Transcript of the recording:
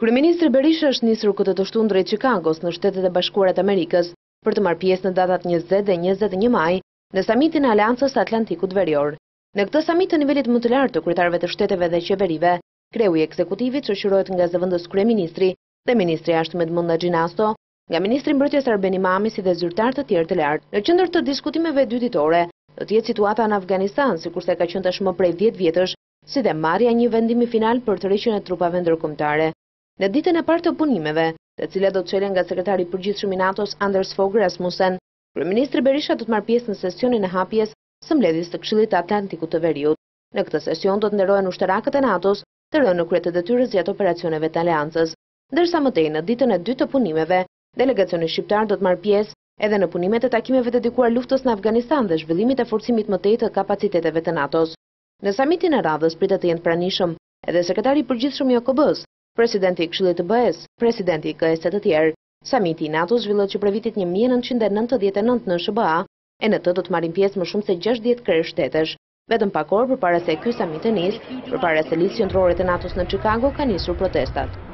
Kryeministri Berisha është nisur këtë të shtunë drejt Chicagos në Shtetet e Bashkuara të Amerikës për të marrë pjesë në datat 20 dhe 21 maj në samitin e Aleancës Atlantikut Verior. Në këtë samit të nivelit më të lartë të kryetarëve të shteteve dhe qeverive, kreu i ekzekutivit shoqërohet nga zëvendës kryeministri dhe ministri i jashtëm Edmund Naxhinasto, nga ministri i mbrojtjes Arbeni Mami si dhe zyrtar të tjerë të lartë. Në qendër të diskutimeve dy ditore do të jetë situata në Afganistan, sikurse ka qenë tashmë prej 10 vjetësh, si dhe marrja një vendimi final për tërheqjen e trupave ndërkombëtare. Në ditën e parë të punimeve, të cilat do të çelen nga sekretari i përgjithshëm i NATO-s Anders Fogh Rasmussen, kryeministri Berisha do të marrë pjesë në sesionin e hapjes së mbledhjes të Këshillit të Atlantikut të Veriut. Në këtë sesion do të nderohen ushtarakët e NATO-s të rënë në krye të detyrës gjatë operacioneve të aleancës, ndërsa më tej në ditën e dytë të punimeve, delegacioni shqiptar do të marrë pjesë edhe në punimet e takimeve dedikuar luftës në Afganistan dhe zhvillimit e forcimit më tej të kapaciteteve të NATO-s. Në samitin e radhës pritet të jenë pranishëm edhe sekretari i përgjithshëm i OKB-s, presidenti i Këshillit të BE-s, presidenti i KS-së të tjerë. Samiti i NATO-s zhvillohet që prej vitit 1999 në SBA, e në të do të marrin pjesë më shumë se 60 krerë shtetesh. Vetëm pak orë përpara se ky samit të nisë, përpara se listë qendrore të NATO-s në Chicago ka nisur protestat.